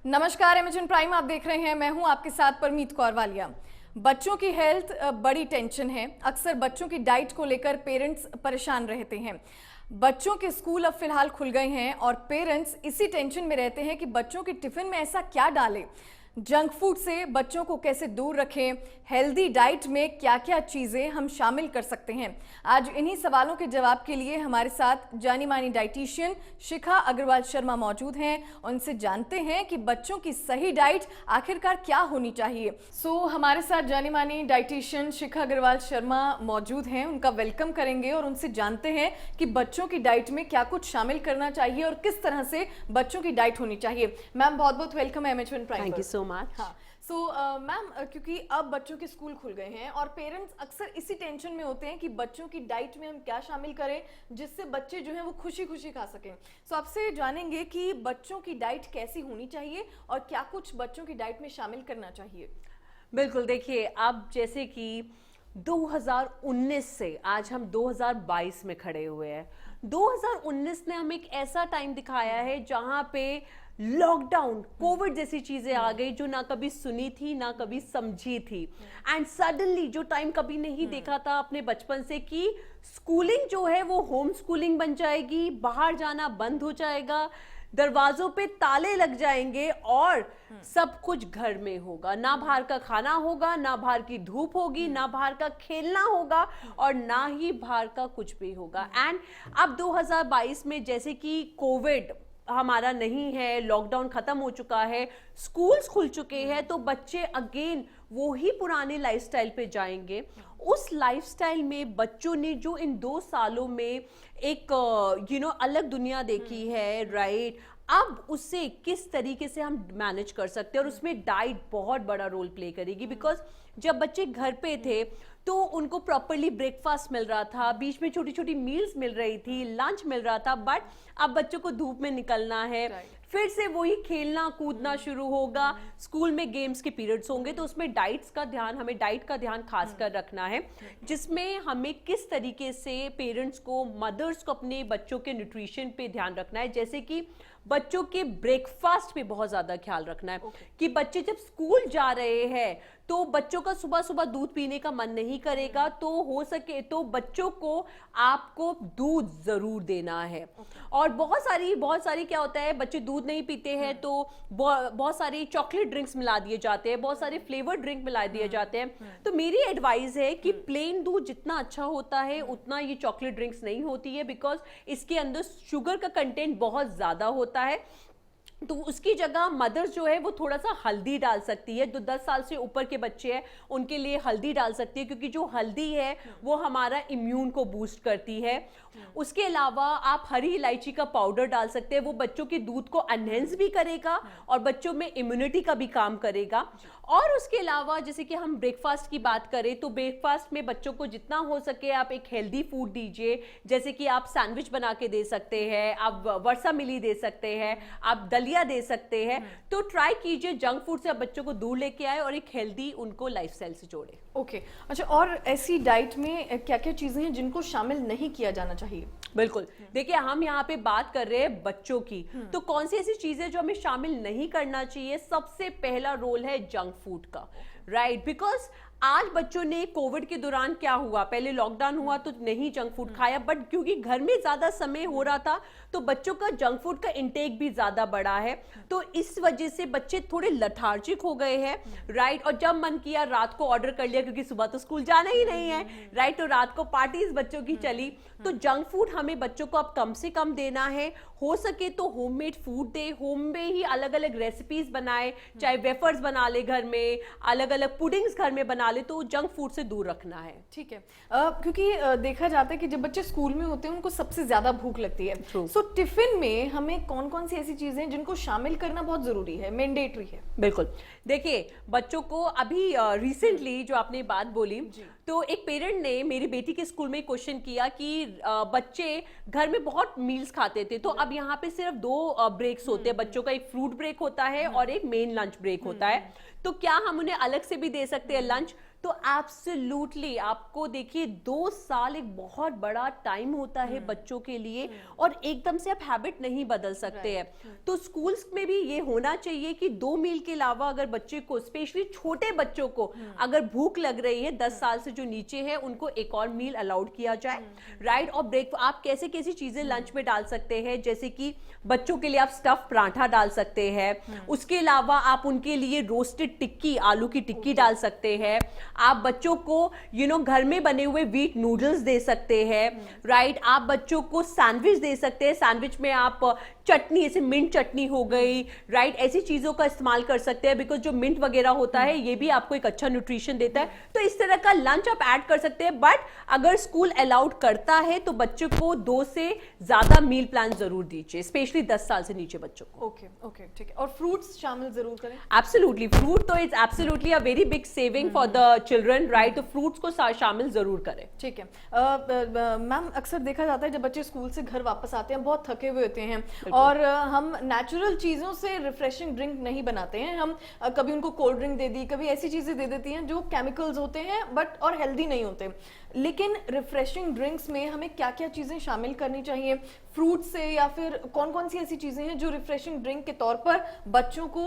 नमस्कार, Amazon prime आप देख रहे हैं। मैं हूं आपके साथ परमीत कौर वालिया। बच्चों की हेल्थ बड़ी टेंशन है। अक्सर बच्चों की डाइट को लेकर पेरेंट्स परेशान रहते हैं। बच्चों के स्कूल अब फिलहाल खुल गए हैं और पेरेंट्स इसी टेंशन में रहते हैं कि बच्चों के टिफिन में ऐसा क्या डालें, जंक फूड से बच्चों को कैसे दूर रखें, हेल्दी डाइट में क्या क्या चीज़ें हम शामिल कर सकते हैं। आज इन्हीं सवालों के जवाब के लिए हमारे साथ जानी मानी डाइटिशियन शिखा अग्रवाल शर्मा मौजूद हैं। उनसे जानते हैं कि बच्चों की सही डाइट आखिरकार क्या होनी चाहिए। हमारे साथ जानी मानी डाइटिशियन शिखा अग्रवाल शर्मा मौजूद हैं। उनका वेलकम करेंगे और उनसे जानते हैं कि बच्चों की डाइट में क्या कुछ शामिल करना चाहिए और किस तरह से बच्चों की डाइट होनी चाहिए। मैम, बहुत बहुत वेलकम है Amazon prime. Thank you so much. हाँ, मैम, क्योंकि अब बच्चों के स्कूल खुल गए हैं और पेरेंट्स अक्सर इसी टेंशन में होते हैं कि बच्चों की डाइट में हम क्या शामिल करें जिससे बच्चे जो हैं वो खुशी खुशी खा सकें। आपसे जानेंगे कि बच्चों की डाइट कैसी होनी चाहिए और क्या कुछ बच्चों की डाइट में शामिल करना चाहिए। बिल्कुल, देखिए अब जैसे कि 2019 से आज हम 2022 में खड़े हुए हैं। 2019 ने हमें एक ऐसा टाइम दिखाया है जहां पे लॉकडाउन, कोविड जैसी चीजें आ गई जो ना कभी सुनी थी ना कभी समझी थी। एंड सडनली जो टाइम कभी नहीं देखा था अपने बचपन से कि स्कूलिंग जो है वो होम स्कूलिंग बन जाएगी, बाहर जाना बंद हो जाएगा, दरवाजों पे ताले लग जाएंगे और सब कुछ घर में होगा। ना बाहर का खाना होगा, ना बाहर की धूप होगी, ना बाहर का खेलना होगा और ना ही बाहर का कुछ भी होगा। एंड अब 2022 में जैसे कि कोविड हमारा नहीं है, लॉकडाउन खत्म हो चुका है, स्कूल्स खुल चुके हैं, तो बच्चे अगेन वो ही पुराने लाइफस्टाइल पे जाएंगे। उस लाइफस्टाइल में बच्चों ने जो इन 2 सालों में एक अलग दुनिया देखी है, राइट, अब उससे किस तरीके से हम मैनेज कर सकते हैं और उसमें डाइट बहुत बड़ा रोल प्ले करेगी। बिकॉज जब बच्चे घर पे थे तो उनको प्रॉपरली ब्रेकफास्ट मिल रहा था, बीच में छोटी छोटी मील्स मिल रही थी, लंच मिल रहा था, बट अब बच्चों को धूप में निकलना है, फिर से वही खेलना कूदना शुरू होगा, स्कूल में गेम्स के पीरियड्स होंगे, तो उसमें हमें डाइट का ध्यान खास कर रखना है, जिसमें हमें किस तरीके से पेरेंट्स को, मदर्स को अपने बच्चों के न्यूट्रिशन पे ध्यान रखना है। जैसे कि बच्चों के ब्रेकफास्ट पे बहुत ज्यादा ख्याल रखना है कि बच्चे जब स्कूल जा रहे हैं तो बच्चों का सुबह सुबह दूध पीने का मन नहीं करेगा, तो हो सके तो बच्चों को आपको दूध जरूर देना है। और बहुत सारी क्या होता है, बच्चे दूध नहीं पीते हैं तो बहुत सारी चॉकलेट ड्रिंक्स मिला दिए जाते हैं, बहुत सारे फ्लेवर ड्रिंक मिला दिए जाते हैं। तो मेरी एडवाइस है कि प्लेन दूध जितना अच्छा होता है उतना ये चॉकलेट ड्रिंक्स नहीं होती है, बिकॉज इसके अंदर शुगर का कंटेंट बहुत ज्यादा होता है। तो उसकी जगह मदर्स जो है वो थोड़ा सा हल्दी डाल सकती है। जो 10 साल से ऊपर के बच्चे हैं उनके लिए हल्दी डाल सकती है, क्योंकि जो हल्दी है वो हमारा इम्यून को बूस्ट करती है। उसके अलावा आप हरी इलायची का पाउडर डाल सकते हैं, वो बच्चों के दूध को एनहेंस भी करेगा और बच्चों में इम्यूनिटी का भी काम करेगा। और उसके अलावा जैसे कि हम ब्रेकफास्ट की बात करें तो ब्रेकफास्ट में बच्चों को जितना हो सके आप एक हेल्दी फूड दीजिए, जैसे कि आप सैंडविच बना के दे सकते हैं, आप वर्सा मिली दे सकते हैं, आप दलिया दे सकते हैं। तो ट्राई कीजिए जंक फूड से आप बच्चों को दूर लेके आए और एक हेल्दी उनको लाइफस्टाइल से जोड़े। ओके, अच्छा, और ऐसी डाइट में क्या क्या चीजें हैं जिनको शामिल नहीं किया जाना चाहिए? बिल्कुल, देखिए हम यहाँ पे बात कर रहे हैं बच्चों की, तो कौन सी ऐसी चीजें जो हमें शामिल नहीं करना चाहिए। सबसे पहला रोल है जंक फूड का, राइट, बिकॉज आज बच्चों ने कोविड के दौरान क्या हुआ, पहले लॉकडाउन हुआ तो नहीं जंक फूड खाया, बट क्योंकि घर में ज्यादा समय हो रहा था तो बच्चों का जंक फूड का इंटेक भी ज्यादा बढ़ा है, तो इस वजह से बच्चे थोड़े लथार्जिक हो गए हैं, राइट। और जब मन किया रात को ऑर्डर कर लिया, क्योंकि सुबह तो स्कूल जाना ही नहीं है, राइट, तो रात को पार्टीज बच्चों की चली। तो जंक फूड हमें बच्चों को अब कम से कम देना है, हो सके तो होममेड फूड दे, होम में ही अलग अलग रेसिपीज बनाए, चाहे वेफर्स बना ले घर में, अलग अलग पुडिंग्स घर में बना ले, तो जंक फूड से दूर रखना है। ठीक है, क्योंकि देखा जाता है कि जब बच्चे स्कूल में होते हैं उनको सबसे ज्यादा भूख लगती है। सो टिफिन में हमें कौन कौन सी ऐसी चीजें हैं जिनको शामिल करना बहुत जरूरी है, मैंडेटरी है? बिल्कुल, देखिए बच्चों को अभी रिसेंटली जो आपने बात बोली, तो एक पेरेंट ने मेरी बेटी के स्कूल में क्वेश्चन किया कि बच्चे घर में बहुत मील्स खाते थे, तो अब यहाँ पे सिर्फ 2 ब्रेक्स होते हैं बच्चों का, एक फ्रूट ब्रेक होता है और एक मेन लंच ब्रेक होता है, तो क्या हम उन्हें अलग से भी दे सकते हैं लंच? तो एब्सोल्युटली आपको देखिए 2 साल एक बहुत बड़ा टाइम होता है बच्चों के लिए, और एकदम से आप हैबिट नहीं बदल सकते हैं। तो स्कूल्स में भी ये होना चाहिए कि 2 मील के अलावा अगर बच्चे को, स्पेशली छोटे बच्चों को अगर भूख लग रही है 10 साल से जो नीचे है, उनको एक और मील अलाउड किया जाए, राइट। और ब्रेक आप कैसे कैसी चीजें लंच में डाल सकते हैं, जैसे कि बच्चों के लिए आप स्टफ पराठा डाल सकते हैं, उसके अलावा आप उनके लिए रोस्टेड टिक्की, आलू की टिक्की डाल सकते हैं, आप बच्चों को घर में बने हुए व्हीट नूडल्स दे सकते हैं, राइट। आप बच्चों को सैंडविच दे सकते हैं, सैंडविच में आप चटनी, जैसे मिंट चटनी हो गई, राइट, ऐसी चीजों का इस्तेमाल कर सकते हैं, बिकॉज जो मिंट वगैरह होता है ये भी आपको एक अच्छा न्यूट्रिशन देता है। तो इस तरह का लंच आप ऐड कर सकते हैं, बट अगर स्कूल अलाउड करता है तो बच्चों को 2 से ज्यादा मील प्लान जरूर दीजिए, स्पेशली 10 साल से नीचे बच्चों को। ओके ओके, ठीक है। और फ्रूट्स शामिल जरूर करें। एब्सोल्युटली, फ्रूट तो is absolutely a very big saving for the children, right. तो फ्रूट्स को शामिल जरूर करें। ठीक है। मैम, अक्सर देखा जाता है जब बच्चे स्कूल से घर वापस आते हैं बहुत थके हुए होते हैं, और हम नेचुरल चीज़ों से रिफ्रेशिंग ड्रिंक नहीं बनाते हैं। हम कभी उनको कोल्ड ड्रिंक दे दी, कभी ऐसी चीज़ें दे देती हैं जो केमिकल्स होते हैं बट और हेल्दी नहीं होते। लेकिन रिफ्रेशिंग ड्रिंक्स में हमें क्या क्या चीज़ें शामिल करनी चाहिए फ्रूट से, या फिर कौन कौन सी ऐसी चीज़ें हैं जो रिफ्रेशिंग ड्रिंक के तौर पर बच्चों को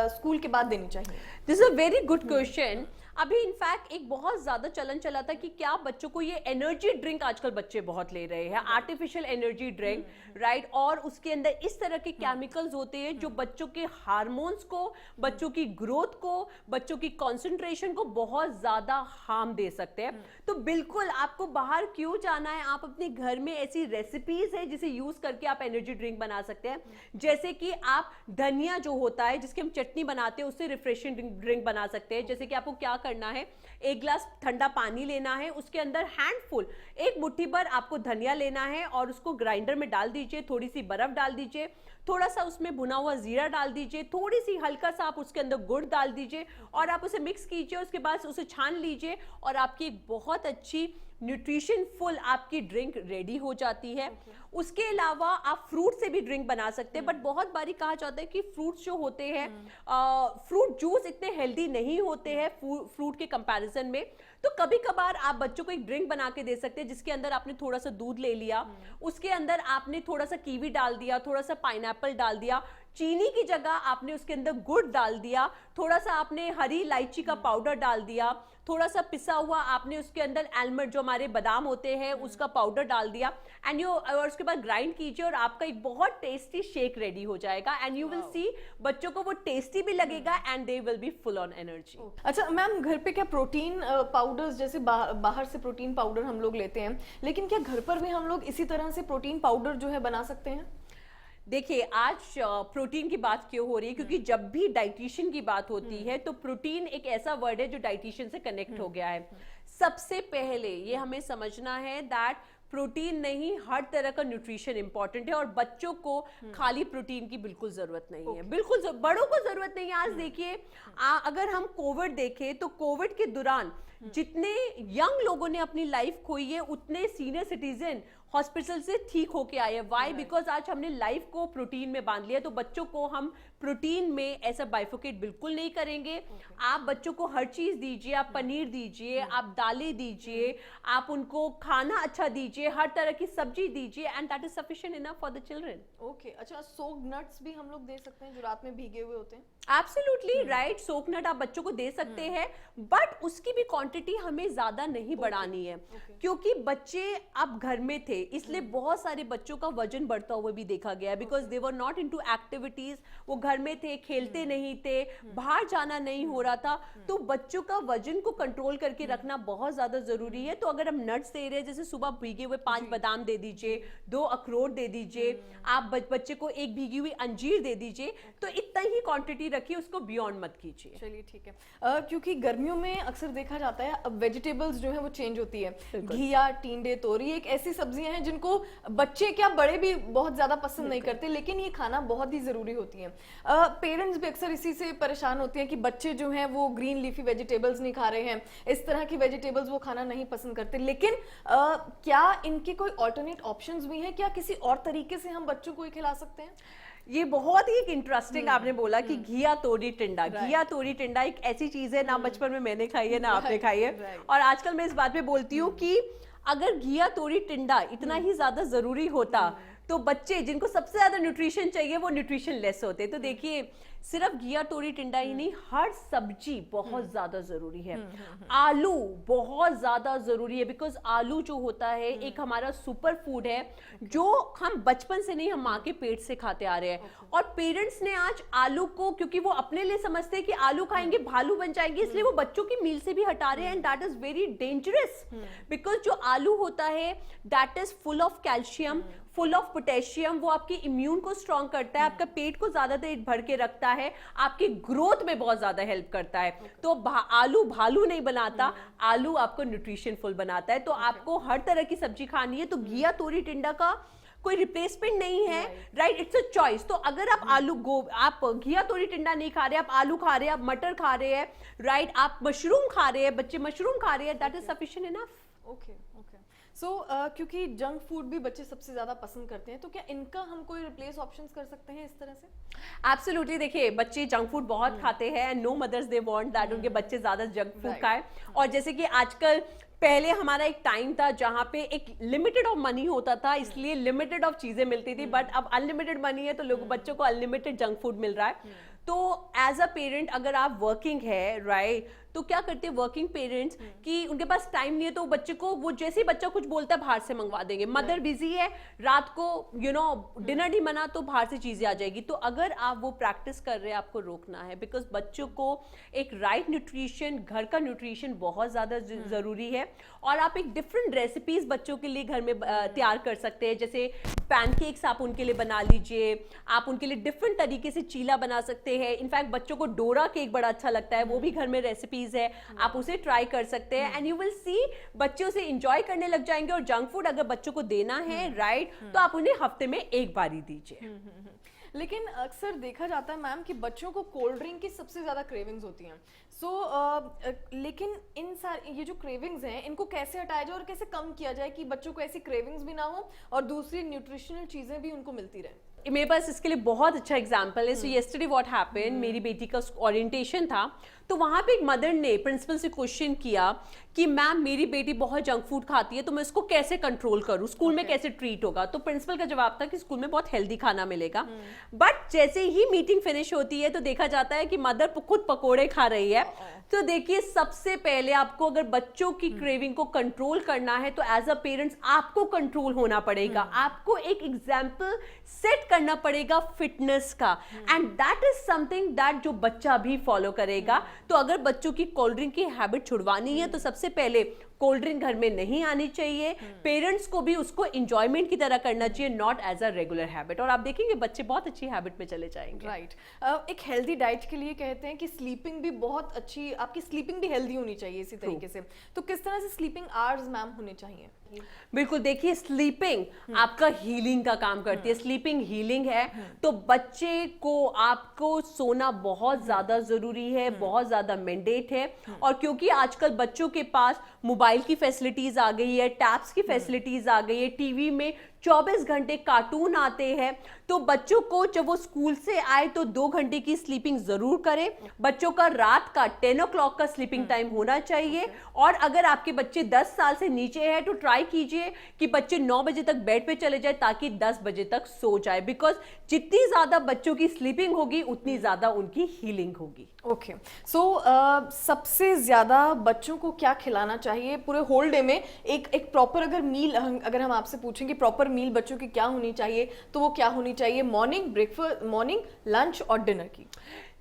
स्कूल के बाद देनी चाहिए? This is a very good question. अभी इनफैक्ट एक बहुत ज्यादा चलन चला था कि क्या बच्चों को ये एनर्जी ड्रिंक, आजकल बच्चे बहुत ले रहे हैं, आर्टिफिशियल एनर्जी ड्रिंक, राइट, और उसके अंदर इस तरह के केमिकल्स होते हैं जो बच्चों के हार्मोन्स को, बच्चों की ग्रोथ को, बच्चों की कंसंट्रेशन को बहुत ज्यादा हार्म दे सकते हैं। तो बिल्कुल आपको बाहर क्यों जाना है, आप अपने घर में ऐसी रेसिपीज है जिसे यूज करके आप एनर्जी ड्रिंक बना सकते हैं। जैसे कि आप धनिया जो होता है जिसकी हम चटनी बनाते हैं उससे रिफ्रेशिंग ड्रिंक बना सकते हैं। जैसे कि आपको क्या करना है, 1 गिलास ठंडा पानी लेना है, उसके अंदर हैंडफुल, 1 मुट्ठी भर आपको धनिया लेना है और उसको ग्राइंडर में डाल दीजिए, थोड़ी सी बर्फ डाल दीजिए, थोड़ा सा उसमें भुना हुआ जीरा डाल दीजिए, थोड़ी सी हल्का सा आप उसके अंदर गुड़ डाल दीजिए और आप उसे मिक्स कीजिए। उसके बाद उसे छान लीजिए और आपकी एक बहुत अच्छी न्यूट्रिशन फुल आपकी ड्रिंक रेडी हो जाती है। उसके अलावा आप फ्रूट से भी ड्रिंक बना सकते हैं, बट बहुत बारी कहा जाता है कि फ्रूट्स जो होते हैं, फ्रूट जूस इतने हेल्दी नहीं होते हैं फ्रूट के कंपैरिजन में। तो कभी कभार आप बच्चों को एक ड्रिंक बना के दे सकते हैं जिसके अंदर आपने थोड़ा सा दूध ले लिया, उसके अंदर आपने थोड़ा सा कीवी डाल दिया, थोड़ा सा पाइनएप्पल डाल दिया, चीनी की जगह आपने उसके अंदर गुड़ डाल दिया, थोड़ा सा आपने हरी इलायची का पाउडर डाल दिया, थोड़ा सा पिसा हुआ आपने उसके अंदर आलमंड जो हमारे बादाम होते हैं उसका पाउडर डाल दिया, एंड और उसके बाद ग्राइंड कीजिए और आपका एक बहुत टेस्टी शेक रेडी हो जाएगा। एंड यू विल सी बच्चों को वो टेस्टी भी लगेगा and they will be full on energy. अच्छा मैम, घर पे क्या प्रोटीन पाउडर्स, जैसे बाहर से प्रोटीन पाउडर हम लोग लेते हैं, लेकिन क्या घर पर भी हम लोग इसी तरह से प्रोटीन पाउडर जो है बना सकते हैं? देखिए, आज प्रोटीन की बात क्यों हो रही है, क्योंकि जब भी डाइटिशियन की बात होती है तो प्रोटीन एक ऐसा वर्ड है जो डाइटिशियन से कनेक्ट हो गया है। सबसे पहले ये हमें समझना है दैट प्रोटीन नहीं, हर तरह का न्यूट्रिशन इंपॉर्टेंट है और बच्चों को खाली प्रोटीन की बिल्कुल जरूरत नहीं है, बिल्कुल बड़ों को जरूरत नहीं है। आज देखिए, अगर हम कोविड देखें तो कोविड के दौरान जितने यंग लोगों ने अपनी लाइफ खोई है उतने सीनियर सिटीजन हॉस्पिटल से ठीक होके आए। व्हाई? बिकॉज आज हमने लाइफ को प्रोटीन में बांध लिया। तो बच्चों को हम प्रोटीन में ऐसा बाइफोकेट बिल्कुल नहीं करेंगे। आप बच्चों को हर चीज दीजिए, आप पनीर दीजिए, आप दालें दीजिए, आप उनको खाना अच्छा दीजिए, हर तरह की सब्जी दीजिए, and that is sufficient enough for the children. Okay, अच्छा, सोक्ड नट्स भी हम लोग दे सकते हैं जो रात में भीगे हुए होते हैं? एब्सोल्युटली राइट, सोक नट आप बच्चों को दे सकते हैं, बट उसकी भी क्वांटिटी हमें ज्यादा नहीं बढ़ानी है, क्योंकि बच्चे अब घर में थे इसलिए बहुत सारे बच्चों का वजन बढ़ता हुआ भी देखा गया, because they were not into activities, वो घर में थे, खेलते नहीं थे, बाहर जाना नहीं हो रहा था। तो बच्चों का वजन को कंट्रोल करके रखना बहुत ज्यादा जरूरी है। तो अगर हम नट्स दे रहे हैं, जैसे सुबह भीगे हुए 5 बादाम दे दीजिए, 2 अखरोट दे दीजिए, आप बच्चे को 1 भीगी हुई अंजीर दे दीजिए, तो इतना ही क्वांटिटी रखिए, उसको बियॉन्ड मत कीजिए। चलिए ठीक है। क्योंकि गर्मियों में अक्सर देखा जाता है अब वेजिटेबल्स जो है वो चेंज होती है। घिया, टींडे, तोरी एक ऐसी सब्जियां हैं जिनको बच्चे क्या बड़े भी बहुत ज्यादा पसंद नहीं करते, लेकिन ये खाना बहुत ही जरूरी होती है। पेरेंट्स भी अक्सर इसी से परेशान होते हैं कि बच्चे जो हैं वो ग्रीन लीफी वेजिटेबल्स नहीं खा रहे हैं, इस तरह की वेजिटेबल्स वो खाना नहीं पसंद करते। लेकिन क्या इनके कोई ऑल्टरनेट ऑप्शंस भी हैं? क्या किसी और तरीके से हम बच्चों को ये खिला सकते हैं? ये बहुत ही एक इंटरेस्टिंग आपने बोला कि घिया तोरी टिंडा। घिया तोरी टिंडा एक ऐसी चीज है ना बचपन में मैंने खाई है ना आपने खाई है, और आजकल मैं इस बात पे बोलती हूँ कि अगर घिया तोरी टिंडा इतना ही ज्यादा जरूरी होता तो बच्चे जिनको सबसे ज्यादा न्यूट्रिशन चाहिए वो न्यूट्रिशन लेस होते। तो देखिए सिर्फ घिया तोरी टिंडा ही नहीं, हर सब्जी बहुत ज्यादा जरूरी है। आलू बहुत ज्यादा जरूरी है, बिकॉज आलू जो होता है एक हमारा सुपर फूड है जो हम बचपन से नहीं हम माँ के पेट से खाते आ रहे हैं। और पेरेंट्स ने आज आलू को, क्योंकि वो अपने लिए समझते हैं कि आलू खाएंगे भालू बन जाएंगे, इसलिए वो बच्चों की मील से भी हटा रहे हैं, and that is very dangerous. Because जो आलू होता है that is full of calcium, full of potassium, वो आपके इम्यून को स्ट्रॉन्ग करता है, आपका पेट को ज्यादा देर भर के रखता है, आपकी ग्रोथ में बहुत ज्यादा हेल्प करता है। तो आलू भालू नहीं बनाता, आलू आपको न्यूट्रिशन फुल बनाता है। तो आपको हर तरह की सब्जी खानी है, तो घिया तोरी टिंडा का कोई रिप्लेसमेंट नहीं है, राइट, इट्स अ चॉइस। तो अगर आप आप घिया तोरी टिंडा नहीं खा रहे, आप आलू खा रहे हैं, आप मटर खा रहे हैं, राइट, आप मशरूम खा रहे हैं, बच्चे मशरूम खा रहे हैं, that is sufficient enough. Okay okay. So क्योंकि जंक फूड भी बच्चे सबसे ज्यादा पसंद करते हैं, तो क्या इनका हम कोई रिप्लेस ऑप्शंस कर सकते हैं इस तरह से? एब्सोल्युटली। देखिए बच्चे जंक फूड बहुत खाते हैं, no mothers they want that उनके बच्चे ज्यादा जंक फूड खाएं। और जैसे कि आजकल, पहले हमारा एक टाइम था जहां पे एक लिमिटेड ऑफ मनी होता था, इसलिए लिमिटेड ऑफ चीजें मिलती थी, बट अब अनलिमिटेड मनी है तो लोग बच्चों को अनलिमिटेड जंक फूड मिल रहा है। तो एज अ पेरेंट अगर आप वर्किंग है, राइट, तो क्या करते हैं वर्किंग पेरेंट्स कि उनके पास टाइम नहीं है, तो बच्चे को वो जैसे ही बच्चा कुछ बोलता है बाहर से मंगवा देंगे। मदर बिजी है, रात को डिनर नहीं बना तो बाहर से चीजें आ जाएगी। तो अगर आप वो प्रैक्टिस कर रहे हैं, आपको रोकना है, बिकॉज बच्चों को एक राइट न्यूट्रिशन, घर का न्यूट्रिशन बहुत ज्यादा जरूरी है। और आप एक डिफरेंट रेसिपीज बच्चों के लिए घर में तैयार कर सकते हैं, जैसे पैनकेक्स आप उनके लिए बना लीजिए, आप उनके लिए डिफरेंट तरीके से चीला बना सकते हैं। इनफैक्ट बच्चों को डोरा केक बड़ा अच्छा लगता है, वो भी घर में रेसिपीज है, आप उसे ट्राई कर सकते हैं, एंड यू विल सी बच्चे उसे एंजॉय करने लग जाएंगे। और जंक फूड अगर बच्चों को देना है, राइट, तो आप उन्हें हफ्ते में एक बार ही दीजिए। लेकिन अक्सर देखा जाता है मैम कि बच्चों को कोल्ड ड्रिंक की सबसे ज्यादा क्रेविंग्स होती हैं। लेकिन ये जो क्रेविंग्स हैं इनको कैसे हटाया जाए और कैसे कम किया जाए कि बच्चों को ऐसी क्रेविंग्स भी ना हो और दूसरी न्यूट्रिशनल चीजें भी उनको मिलती रहें? मेरे पास इसके लिए बहुत अच्छा एग्जाम्पल है। सो येस्टरडे व्हाट हैपेंड, मेरी बेटी का ओरिएंटेशन था, तो वहां पे एक मदर ने प्रिंसिपल से क्वेश्चन किया कि मैम मेरी बेटी बहुत जंक फूड खाती है, तो मैं इसको कैसे कंट्रोल करूं, स्कूल में कैसे ट्रीट होगा। तो प्रिंसिपल का जवाब था कि स्कूल में बहुत हेल्दी खाना मिलेगा। बट जैसे ही मीटिंग फिनिश होती है तो देखा जाता है कि मदर खुद पकोड़े खा रही है। तो देखिए सबसे पहले आपको अगर बच्चों की क्रेविंग को कंट्रोल करना है तो एज अ पेरेंट्स आपको कंट्रोल होना पड़ेगा, आपको एक एग्जाम्पल सेट करना पड़ेगा फिटनेस का, and that is something that जो बच्चा भी फॉलो करेगा। तो अगर बच्चों की कोल्ड ड्रिंक की हैबिट छुड़वानी है तो सबसे पहले कोल्ड ड्रिंक घर में नहीं आनी चाहिए। पेरेंट्स को भी उसको एंजॉयमेंट की तरह करना चाहिए, not as a regular habit, और आप देखेंगे बच्चे बहुत अच्छी हैबिट में चले जाएंगे। राइट। एक हेल्दी डाइट के लिए कहते हैं कि स्लीपिंग भी बहुत अच्छी, आपकी स्लीपिंग भी हेल्दी होनी चाहिए इसी तरीके से। तो किस तरह से स्लीपिंग आवर्स मैम होने चाहिए? बिल्कुल, देखिए स्लीपिंग आपका हीलिंग का काम करती है, स्लीपिंग हीलिंग है। तो बच्चे को आपको सोना बहुत ज्यादा जरूरी है, बहुत ज्यादा मैंडेट है। और क्योंकि आजकल बच्चों के पास मोबाइल की फैसिलिटीज आ गई है, टैब्स की फैसिलिटीज आ गई है, टीवी में 24 घंटे कार्टून आते हैं, तो बच्चों को जब वो स्कूल से आए तो 2 घंटे की स्लीपिंग जरूर करें। बच्चों का रात का 10 o'clock का स्लीपिंग टाइम होना चाहिए। और अगर आपके बच्चे 10 साल से नीचे है तो ट्राई कीजिए कि बच्चे 9 बजे तक बेड पे चले जाए ताकि 10 बजे तक सो जाए, बिकॉज जितनी ज्यादा बच्चों की स्लीपिंग होगी उतनी ज्यादा उनकी हीलिंग होगी। ओके। सो सबसे ज्यादा बच्चों को क्या खिलाना चाहिए पूरे होल डे में? एक प्रॉपर अगर मील, अगर हम आपसे पूछें कि प्रॉपर मील बच्चों की क्या होनी चाहिए, तो वो क्या होनी चाहिए मॉर्निंग, ब्रेकफास्ट, मॉर्निंग, लंच और डिनर की?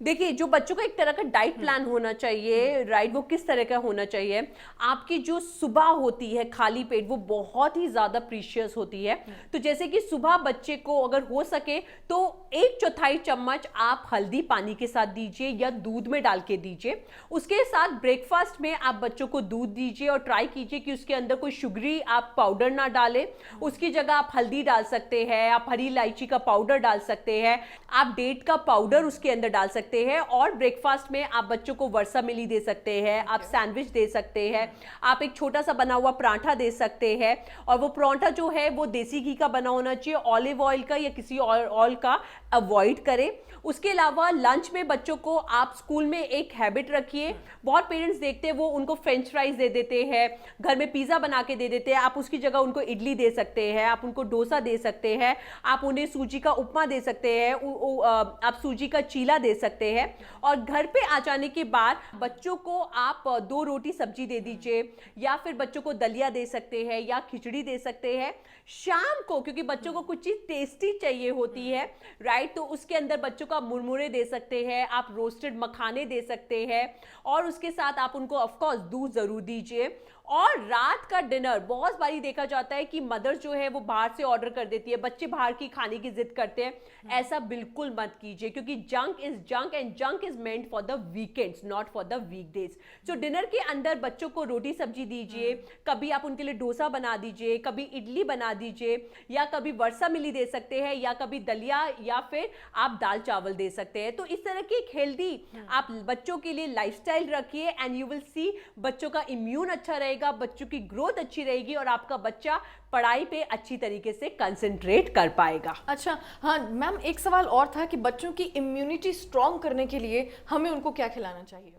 देखिए जो बच्चों का एक तरह का डाइट प्लान होना चाहिए, राइट, वो किस तरह का होना चाहिए। आपकी जो सुबह होती है खाली पेट, वो बहुत ही ज्यादा प्रीशियस होती है। तो जैसे कि सुबह बच्चे को अगर हो सके तो 1/4 चम्मच आप हल्दी पानी के साथ दीजिए या दूध में डाल के दीजिए। उसके साथ ब्रेकफास्ट में आप बच्चों को दूध दीजिए और ट्राई कीजिए कि उसके अंदर कोई शुगरी आप पाउडर ना डालें। उसकी जगह आप हल्दी डाल सकते हैं, आप हरी इलायची का पाउडर डाल सकते हैं, आप डेट का पाउडर उसके अंदर डाल सकते हैं, सकते हैं। और ब्रेकफास्ट में आप बच्चों को वर्सा मिली दे सकते हैं, आप सैंडविच दे सकते हैं, आप एक छोटा सा बना हुआ पराठा दे सकते हैं। और वो पराठा जो है वो देसी घी का बना होना चाहिए, ऑलिव ऑयल का या किसी और ऑयल का अवॉइड करें। उसके अलावा लंच में बच्चों को आप स्कूल में एक हैबिट रखिए। बहुत पेरेंट्स देखते हैं वो उनको फ्रेंच फ्राइज दे देते हैं, घर में पिज़्ज़ा बना के दे देते हैं, आप उसकी जगह उनको इडली दे सकते हैं, आप उनको डोसा दे सकते हैं, आप उन्हें सूजी का उपमा दे सकते हैं, आप सूजी का चीला दे सकते हैं। और घर पे आ जाने के बाद बच्चों को आप 2 रोटी सब्जी दे दीजिए, या फिर बच्चों को दलिया दे सकते हैं या खिचड़ी दे सकते हैं। शाम को क्योंकि बच्चों को कुछ चीज़ टेस्टी चाहिए होती है, राइट, तो उसके अंदर बच्चों को मुरमुरे दे सकते हैं, आप रोस्टेड मखाने दे सकते हैं, और उसके साथ आप उनको ऑफ कोर्स दूध जरूर दीजिए। और रात का डिनर बहुत बारी देखा जाता है कि मदर जो है वो बाहर से ऑर्डर कर देती है, बच्चे बाहर की खाने की जिद करते हैं। ऐसा बिल्कुल मत कीजिए, क्योंकि junk is junk and junk is meant for the weekends, not for the weekdays. So dinner के अंदर बच्चों को रोटी सब्जी दीजिए, कभी आप उनके लिए डोसा बना दीजिए, कभी इडली बना दीजिए, या कभी वर्सा मिली दे सकते हैं, या कभी दलिया, या फिर आप दाल चावल दे सकते हैं। तो इस तरह की एक हेल्दी आप बच्चों के लिए लाइफस्टाइल रखिए, एंड यू विल सी बच्चों का इम्यून अच्छा रहेगा, बच्चों की ग्रोथ अच्छी रहेगी, और आपका बच्चा पढ़ाई पे अच्छी तरीके से कंसंट्रेट कर पाएगा। अच्छा, हाँ मैम, एक सवाल और था कि बच्चों की इम्यूनिटी स्ट्रॉन्ग करने के लिए हमें उनको क्या खिलाना चाहिए?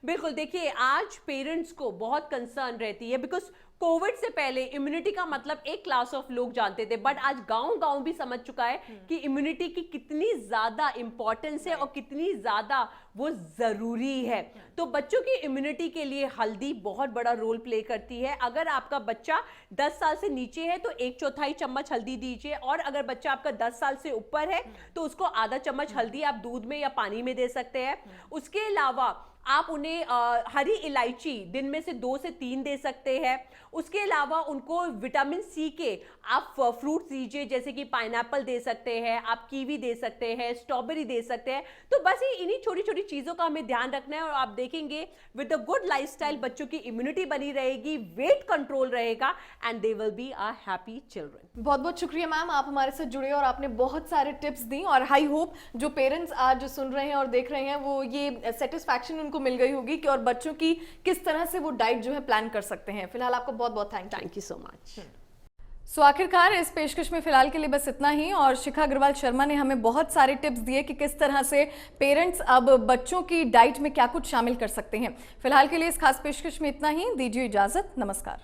बिल्कुल, देखिए आज पेरेंट्स को बहुत कंसर्न रहती है, बिकॉज कोविड से पहले इम्यूनिटी का मतलब एक क्लास ऑफ लोग जानते थे, बट आज गांव-गांव भी समझ चुका है कि इम्यूनिटी की कितनी ज्यादा इंपॉर्टेंस है और कितनी ज्यादा वो जरूरी है। तो बच्चों की इम्यूनिटी के लिए हल्दी बहुत बड़ा रोल प्ले करती है। अगर आपका बच्चा 10 साल से नीचे है तो 1/4 चम्मच हल्दी दीजिए, और अगर बच्चा आपका 10 साल से ऊपर है तो उसको आधा चम्मच हल्दी आप दूध में या पानी में दे सकते हैं। उसके अलावा आप उन्हें हरी इलायची दिन में से 2 से 3 दे सकते हैं। उसके अलावा उनको विटामिन सी के आप फ्रूट्स दीजिए, जैसे कि पाइनएप्पल दे सकते हैं, आप कीवी दे सकते हैं, स्ट्रॉबेरी दे सकते हैं। तो बस इन्हीं छोटी छोटी चीज़ों का हमें ध्यान रखना है, और आप देखेंगे विद अ गुड लाइफस्टाइल बच्चों की इम्यूनिटी बनी रहेगी, वेट कंट्रोल रहेगा, and they will be a happy children. बहुत बहुत शुक्रिया मैम, आप हमारे साथ जुड़े और आपने बहुत सारे टिप्स दी, और आई होप जो पेरेंट्स आज सुन रहे हैं और देख रहे हैं वो ये सेटिस्फैक्शन उनको मिल गई होगी कि और बच्चों की किस तरह से वो डाइट जो है प्लान कर सकते हैं। फिलहाल आपको बहुत बहुत थैंक यू सो मच। सो आखिरकार इस पेशकश में फिलहाल के लिए बस इतना ही, और शिखा अग्रवाल शर्मा ने हमें बहुत सारे टिप्स दिए कि किस तरह से पेरेंट्स अब बच्चों की डाइट में क्या कुछ शामिल कर सकते हैं। फिलहाल के लिए इस खास पेशकश में इतना ही, दीजिए इजाजत, नमस्कार।